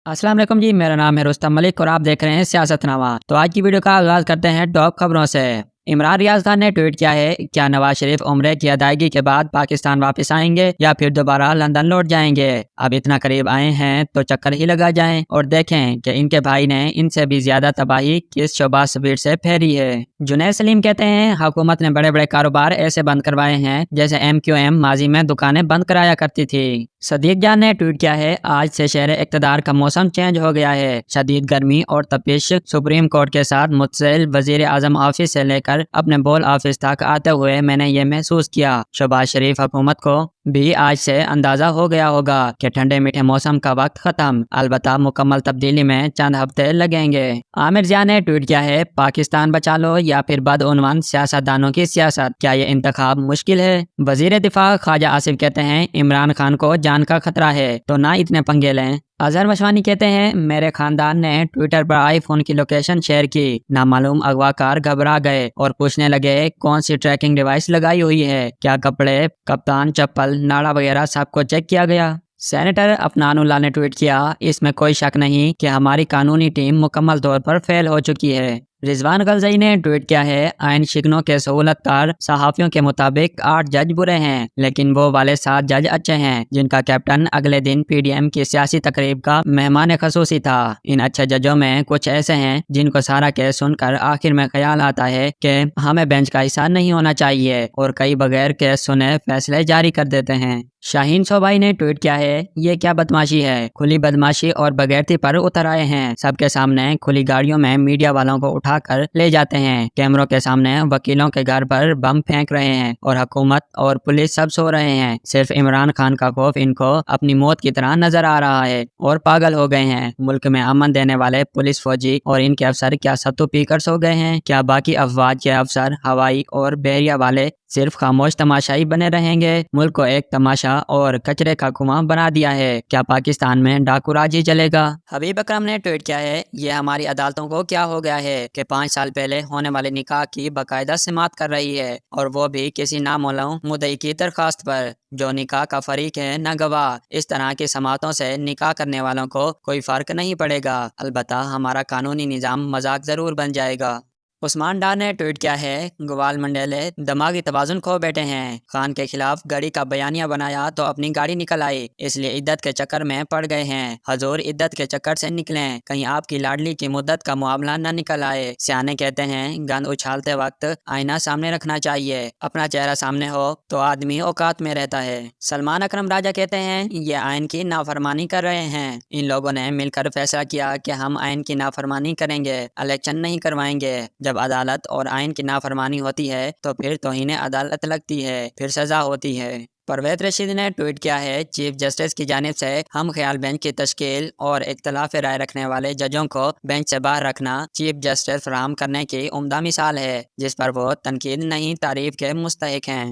अस्सलाम वालेकुम जी, मेरा नाम है रुस्तम मलिक और आप देख रहे हैं सियासतनामा। तो आज की वीडियो का आगाज़ करते हैं टॉप खबरों से। इमरान रियाज खान ने ट्वीट किया है, क्या नवाज शरीफ उम्रे की अदायगी के बाद पाकिस्तान वापस आएंगे या फिर दोबारा लंदन लौट जाएंगे। अब इतना करीब आए हैं तो चक्कर ही लगा जाएं और देखें कि इनके भाई ने इनसे भी ज्यादा तबाही किस शोबा स्पीड से फेरी है। जुनैद सलीम कहते हैं, हुकूमत ने बड़े बड़े कारोबार ऐसे बंद करवाए हैं जैसे MQM माजी में दुकानें बंद कराया करती थी। सदीक जान ने ट्वीट किया है, आज से शहर इक़्तिदार का मौसम चेंज हो गया है। शदीद गर्मी और तपिश सुप्रीम कोर्ट के साथ मुतसिल वजीर आजम ऑफिस से लेकर अपने बोल ऑफिस तक आते हुए मैंने ये महसूस किया। शहबाज शरीफ हुकूमत को भी आज से अंदाजा हो गया होगा कि ठंडे मीठे मौसम का वक्त खत्म, अलबत्ता मुकम्मल तब्दीली में चंद हफ्ते लगेंगे। आमिर जिया ने ट्वीट किया है, पाकिस्तान बचा लो या फिर बदउनवान सियासतदानों की सियासत, क्या ये इंतखाब मुश्किल है। वजीर दिफा ख्वाजा आसिफ कहते हैं, इमरान खान को जान का खतरा है तो ना इतने पंगे लें। अजहर मशवानी कहते हैं, मेरे खानदान ने ट्विटर पर आईफोन की लोकेशन शेयर की, नामालूम अगवाकार घबरा गए और पूछने लगे कौन सी ट्रैकिंग डिवाइस लगाई हुई है, क्या कपड़े, कप्तान, चप्पल, नाड़ा वगैरह सबको चेक किया गया। सेनेटर अफनानुल्लाह ने ट्वीट किया, इसमें कोई शक नहीं कि हमारी कानूनी टीम मुकम्मल तौर पर फेल हो चुकी है। रिजवान गलजई ने ट्वीट किया है, आइन शिकनों के सहूलतकार सहाफ़ियों के मुताबिक 8 जज बुरे हैं लेकिन वो वाले 7 जज अच्छे हैं जिनका कैप्टन अगले दिन PDM की सियासी तकरीब का मेहमान खसूसी था। इन अच्छे जजों में कुछ ऐसे हैं जिनको सारा केस सुनकर आखिर में ख्याल आता है कि हमें बेंच का हिस्सा नहीं होना चाहिए और कई बगैर केस सुने फैसले जारी कर देते हैं। शाहीन सोबाई ने ट्वीट किया है, ये क्या बदमाशी है, खुली बदमाशी और बगैरती पर उतर आए हैं। सबके सामने खुली गाड़ियों में मीडिया वालों को उठाकर ले जाते हैं, कैमरों के सामने वकीलों के घर पर बम फेंक रहे हैं और हुकूमत और पुलिस सब सो रहे हैं। सिर्फ इमरान खान का खौफ इनको अपनी मौत की तरह नजर आ रहा है और पागल हो गए हैं। मुल्क में अमन देने वाले पुलिस, फौजी और इनके अफसर क्या सत्तू पीकर सो गए हैं? क्या बाकी अफवाज के अफसर, हवाई और बहरिया वाले सिर्फ खामोश तमाशाई बने रहेंगे? मुल्क को एक तमाशा और कचरे का कुआं बना दिया है। क्या पाकिस्तान में डाकूराज ही चलेगा? हबीब अकरम ने ट्वीट किया है, ये हमारी अदालतों को क्या हो गया है कि 5 साल पहले होने वाले निकाह की बाकायदा समाअत कर रही है और वो भी किसी नामालूम मुद्दई की दरखास्त पर, जो निकाह का फरीक है न गवाह। इस तरह की समाअतों से निकाह करने वालों को कोई फर्क नहीं पड़ेगा, अलबत्ता हमारा कानूनी निज़ाम मजाक जरूर बन जाएगा। उस्मान डार ने ट्वीट किया है, गवाल मंडेले दिमागी तवाज़ुन खो बैठे हैं। खान के खिलाफ गाड़ी का बयानिया बनाया तो अपनी गाड़ी निकल आई, इसलिए इद्दत के चक्कर में पड़ गए हैं। हजूर इद्दत के चक्कर से निकलें, कहीं आपकी लाडली की मुद्दत का मुआवला न निकल आए। सियाने कहते हैं, गंद उछालते वक्त आईना सामने रखना चाहिए, अपना चेहरा सामने हो तो आदमी औकात में रहता है। सलमान अकरम राजा कहते हैं, ये आइन की नाफरमानी कर रहे हैं। इन लोगों ने मिलकर फैसला किया कि हम आइन की नाफरमानी करेंगे, इलेक्शन नहीं करवाएंगे। जब अदालत और आइन की नाफरमानी होती है तो फिर तौहीन अदालत लगती है, फिर सजा होती है। परवेज रशीद ने ट्वीट किया है, चीफ जस्टिस की जानिब से हम ख्याल बेंच की तश्कील और इख्तलाफ राय रखने वाले जजों को बेंच से बाहर रखना चीफ जस्टिस फराहम करने की उम्दा मिसाल है जिस पर वो तनकीद नहीं तारीफ के मुस्तहिक हैं।